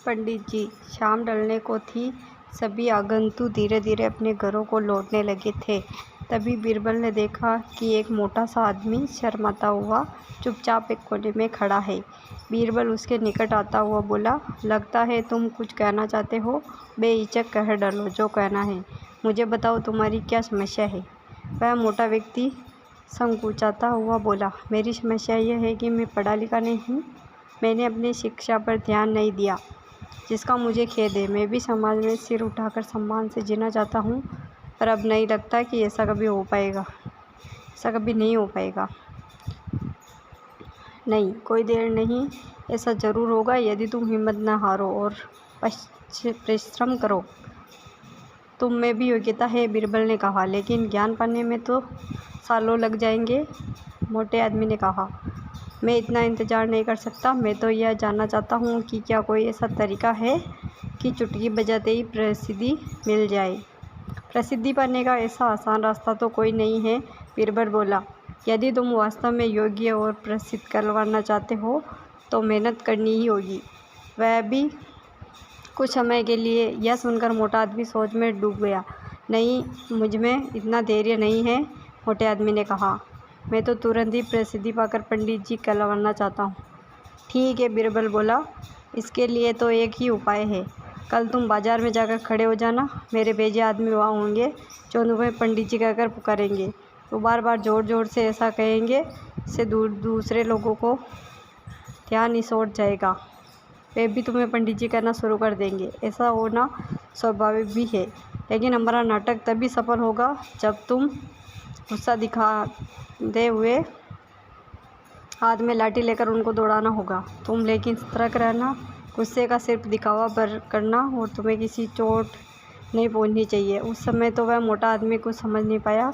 पंडित जी, शाम ढलने को थी। सभी आगंतुक धीरे धीरे अपने घरों को लौटने लगे थे। तभी बीरबल ने देखा कि एक मोटा सा आदमी शर्माता हुआ चुपचाप एक कोने में खड़ा है। बीरबल उसके निकट आता हुआ बोला, लगता है तुम कुछ कहना चाहते हो। बेहिचक कह डालो जो कहना है। मुझे बताओ तुम्हारी क्या समस्या है। वह मोटा व्यक्ति संकुचाता हुआ बोला, मेरी समस्या यह है कि मैं पढ़ा लिखा नहीं हूँ। मैंने अपनी शिक्षा पर ध्यान नहीं दिया, जिसका मुझे खेद है। मैं भी समाज में सिर उठाकर सम्मान से जीना चाहता हूँ, पर अब नहीं लगता कि ऐसा कभी हो पाएगा। ऐसा कभी नहीं हो पाएगा। नहीं, कोई देर नहीं, ऐसा ज़रूर होगा यदि तुम हिम्मत न हारो और परिश्रम करो। तुम में भी योग्यता है, बीरबल ने कहा, लेकिन ज्ञान पाने में तो सालों लग जाएंगे। मोटे आदमी ने कहा, मैं इतना इंतज़ार नहीं कर सकता। मैं तो यह जानना चाहता हूँ कि क्या कोई ऐसा तरीका है कि चुटकी बजाते ही प्रसिद्धि मिल जाए। प्रसिद्धि पाने का ऐसा आसान रास्ता तो कोई नहीं है, बीरबल बोला। यदि तुम वास्तव में योग्य और प्रसिद्ध करवाना चाहते हो तो मेहनत करनी ही होगी। वह भी कुछ समय के लिए। यह सुनकर मोटा आदमी सोच में डूब गया। नहीं, मुझ में इतना धैर्य नहीं है, मोटे आदमी ने कहा। मैं तो तुरंत ही प्रसिद्धि पाकर पंडित जी कहलवाना चाहता हूँ। ठीक है, बीरबल बोला, इसके लिए तो एक ही उपाय है। कल तुम बाजार में जाकर खड़े हो जाना। मेरे भेजे आदमी वहाँ होंगे जो तुम्हें पंडित जी कहकर पुकारेंगे। तो बार बार ज़ोर ज़ोर से ऐसा कहेंगे, इससे दूसरे लोगों को ध्यान इसोट जाएगा। वे भी तुम्हें पंडित जी कहना शुरू कर देंगे। ऐसा होना स्वाभाविक भी है, लेकिन हमारा नाटक तभी सफल होगा जब तुम गुस्सा दिखाते हुए हाथ में लाठी लेकर उनको दौड़ाना होगा। तुम लेकिन सतर्क रहना, गुस्से का सिर्फ दिखावा करना और तुम्हें किसी चोट नहीं पहुंचनी चाहिए। उस समय तो वह मोटा आदमी कुछ समझ नहीं पाया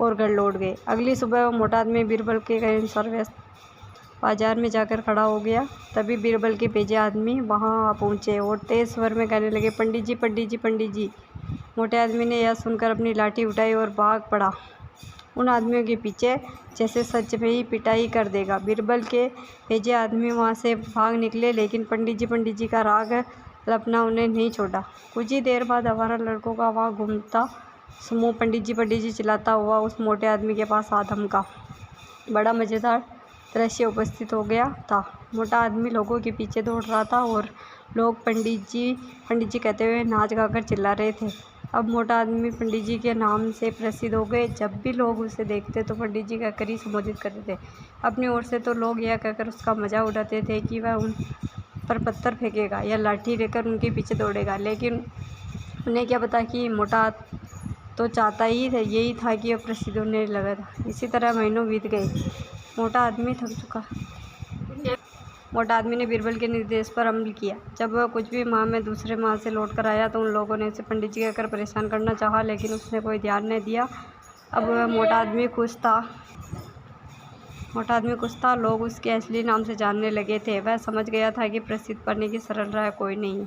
और घर लौट गए। अगली सुबह वह मोटा आदमी बीरबल के कहे अनुसार व्यस्त बाजार में जाकर खड़ा हो गया। तभी बीरबल के भेजे आदमी वहां आ पहुंचे और तेज स्वर में कहने लगे, पंडित जी, पंडित जी, पंडित जी। मोटे आदमी ने यह सुनकर अपनी लाठी उठाई और भाग पड़ा उन आदमियों के पीछे, जैसे सच में ही पिटाई कर देगा। बीरबल के भेजे आदमी वहां से भाग निकले, लेकिन पंडित जी का राग लपना उन्हें नहीं छोड़ा। कुछ ही देर बाद आवारा लड़कों का वहां घूमता समूह पंडित जी चिल्लाता हुआ उस मोटे आदमी के पास आ धमका। बड़ा मज़ेदार दृश्य उपस्थित हो गया था। मोटा आदमी लोगों के पीछे दौड़ रहा था और लोग पंडित जी कहते हुए नाच गाकर चिल्ला रहे थे। अब मोटा आदमी पंडित जी के नाम से प्रसिद्ध हो गए। जब भी लोग उसे देखते तो पंडित जी कहकर ही संबोधित करते थे। अपनी ओर से तो लोग यह कहकर उसका मजा उड़ाते थे कि वह उन पर पत्थर फेंकेगा या लाठी लेकर उनके पीछे दौड़ेगा, लेकिन उन्हें क्या पता कि मोटा तो चाहता ही यही था कि वह प्रसिद्ध होने लगा था। इसी तरह महीनों बीत गए। मोटा आदमी थक चुका। मोटा आदमी ने बीरबल के निर्देश पर अमल किया। जब वह कुछ भी माह में दूसरे माह से लौट कर आया तो उन लोगों ने उसे पंडित जी कहकर परेशान करना चाहा, लेकिन उसने कोई ध्यान नहीं दिया। अब वह मोटा आदमी खुश था। लोग उसके असली नाम से जानने लगे थे। वह समझ गया था कि प्रसिद्ध बनने की सरल राह कोई नहीं।